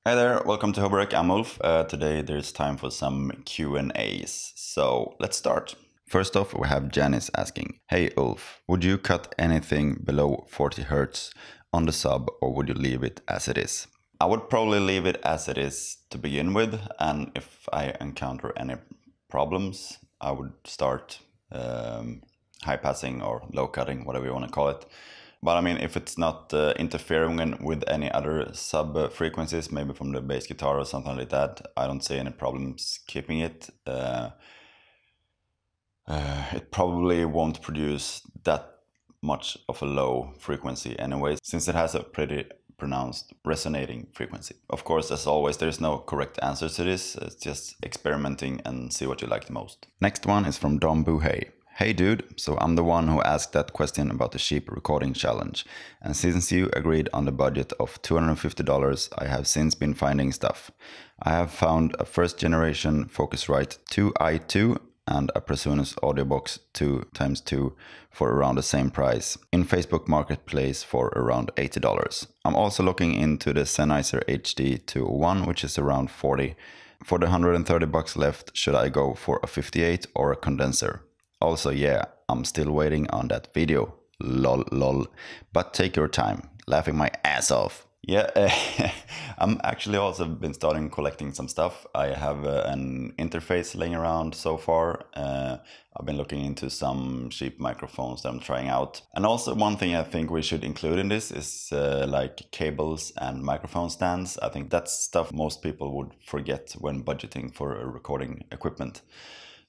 Hi there, welcome to HoboRec. I'm Ulf. Today there's time for some Q&As. So let's start. First off, we have Janice asking, Hey Ulf, would you cut anything below 40 Hz on the sub or would you leave it as it is? I would probably leave it as it is to begin with, and if I encounter any problems, I would start high passing or low cutting, whatever you want to call it. But I mean, if it's not interfering with any other sub frequencies, maybe from the bass guitar or something like that, I don't see any problems keeping it. It probably won't produce that much of a low frequency anyway, since it has a pretty pronounced resonating frequency. Of course, as always, there's no correct answer to this. It's just experimenting and see what you like the most. Next one is from Dom Buhay. Hey dude, so I'm the one who asked that question about the cheap recording challenge, and since you agreed on the budget of $250, I have since been finding stuff. I have found a first generation Focusrite 2i2 and a Presonus Audiobox 2x2 for around the same price, in Facebook Marketplace for around $80. I'm also looking into the Sennheiser HD 201, which is around $40. For the $130 left, should I go for a 58 or a condenser? Also, yeah, I'm still waiting on that video. Lol. But take your time. Laughing my ass off. Yeah, I'm actually also been starting collecting some stuff. I have an interface laying around so far. I've been looking into some cheap microphones that I'm trying out. And also one thing I think we should include in this is like cables and microphone stands. I think that's stuff most people would forget when budgeting for recording equipment.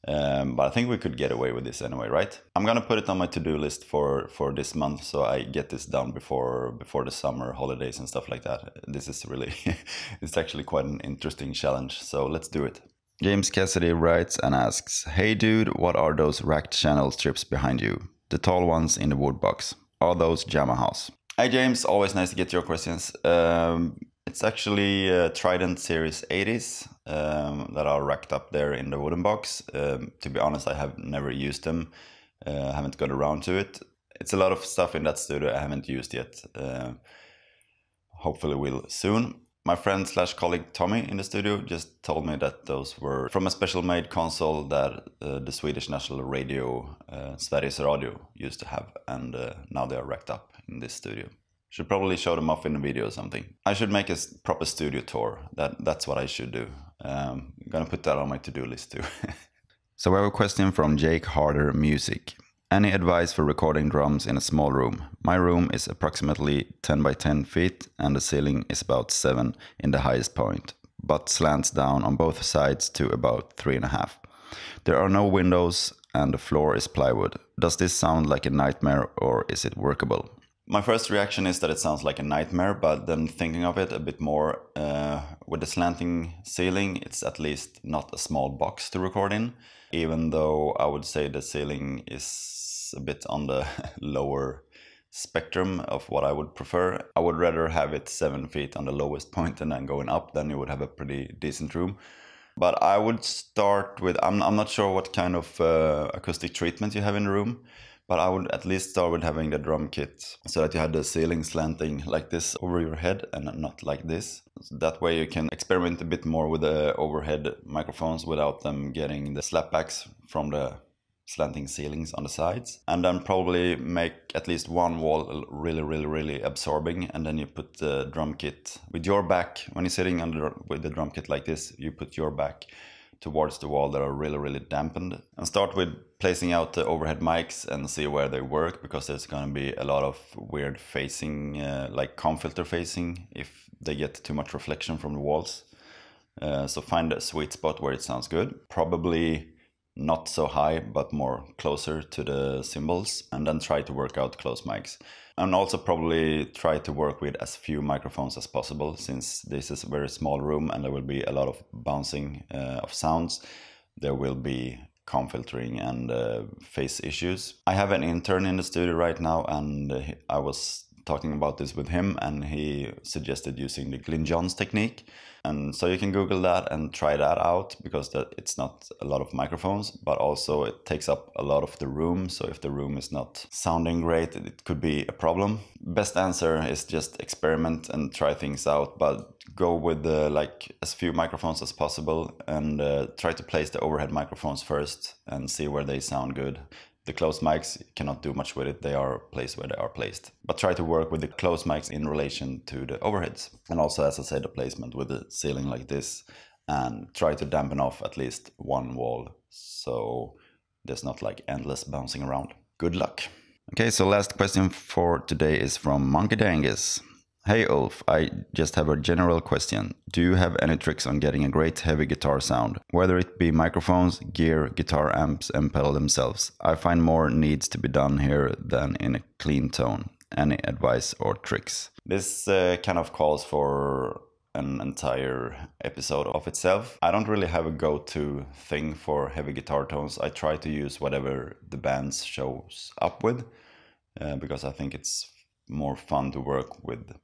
But I think we could get away with this anyway, right? I'm gonna put it on my to-do list for this month, so I get this done before the summer holidays and stuff like that. This is really, it's actually quite an interesting challenge, so let's do it. James Cassidy writes and asks, Hey dude, what are those racked channel strips behind you? The tall ones in the wood box. Are those Yamahas? Hi James, always nice to get your questions. It's actually Trident Series 80s that are racked up there in the wooden box. To be honest, I have never used them. Haven't got around to it. It's a lot of stuff in that studio I haven't used yet. Hopefully will soon. My friend / colleague Tommy in the studio just told me that those were from a special made console that the Swedish National Radio, Sveriges Radio, used to have. And now they are racked up in this studio. Should probably show them off in a video or something. I should make a proper studio tour. That's what I should do. I'm gonna put that on my to-do list too. So we have a question from Jake Harder Music. Any advice for recording drums in a small room? My room is approximately 10 by 10 feet and the ceiling is about 7 in the highest point, but slants down on both sides to about 3.5. There are no windows and the floor is plywood. Does this sound like a nightmare or is it workable? My first reaction is that it sounds like a nightmare, but then thinking of it a bit more, with the slanting ceiling, it's at least not a small box to record in, even though I would say the ceiling is a bit on the lower spectrum of what I would prefer. I would rather have it 7 feet on the lowest point and then going up, then you would have a pretty decent room. But I would start with, I'm not sure what kind of acoustic treatment you have in the room, but I would at least start with having the drum kit so that you had the ceiling slanting like this over your head and not like this. So that way you can experiment a bit more with the overhead microphones without them getting the slapbacks from the slanting ceilings on the sides. And then probably make at least one wall really absorbing, and then you put the drum kit with your back. When you're sitting with the drum kit like this, you put your back towards the wall that are really dampened, and start with placing out the overhead mics and see where they work, because there's going to be a lot of weird phasing, like comb filter phasing, if they get too much reflection from the walls. So find a sweet spot where it sounds good, probably not so high but more closer to the cymbals, and then try to work out close mics. And also probably try to work with as few microphones as possible, since this is a very small room and there will be a lot of bouncing of sounds. There will be comb filtering and phase issues. I have an intern in the studio right now, and I was talking about this with him, and he suggested using the Glyn Johns technique. And so you can Google that and try that out, because it's not a lot of microphones, but also it takes up a lot of the room. So if the room is not sounding great, it could be a problem. Best answer is just experiment and try things out, but go with like as few microphones as possible, and try to place the overhead microphones first and see where they sound good. The closed mics, you cannot do much with it. They are placed where they are placed. But try to work with the closed mics in relation to the overheads. And also, as I said, the placement with the ceiling like this. And try to dampen off at least one wall, so there's not like endless bouncing around. Good luck. Okay, so last question for today is from Monkey Dangus. Hey Ulf, I just have a general question. Do you have any tricks on getting a great heavy guitar sound? Whether it be microphones, gear, guitar amps, and pedal themselves. I find more needs to be done here than in a clean tone. Any advice or tricks? This kind of calls for an entire episode of itself. I don't really have a go-to thing for heavy guitar tones. I try to use whatever the band shows up with, because I think it's more fun to work with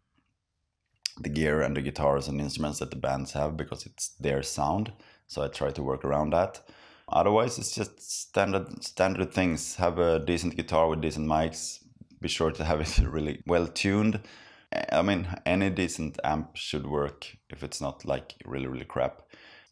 the gear and the guitars and instruments that the bands have, because it's their sound. So I try to work around that. Otherwise, it's just standard things. Have a decent guitar with decent mics. Be sure to have it really well tuned. I mean, any decent amp should work if it's not like really crap.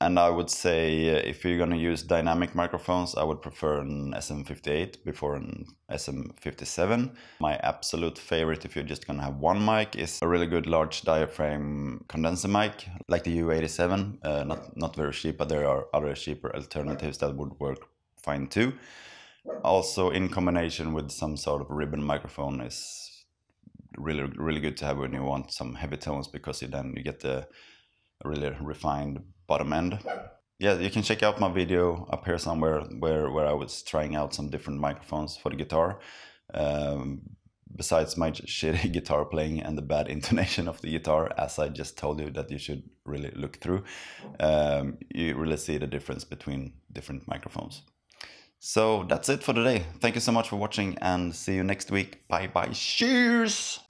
And I would say if you're gonna use dynamic microphones, I would prefer an SM58 before an SM57. My absolute favorite, if you're just gonna have one mic, is a really good large diaphragm condenser mic, like the U87. Not very cheap, but there are other cheaper alternatives that would work fine too. Also, in combination with some sort of ribbon microphone, is really good to have when you want some heavy tones, because then you get a really refined bottom end. Yeah, you can check out my video up here somewhere where I was trying out some different microphones for the guitar. Besides my shitty guitar playing and the bad intonation of the guitar, as I just told you that you should really look through, you really see the difference between different microphones. So that's it for today. Thank you so much for watching, and see you next week. Bye bye. Cheers!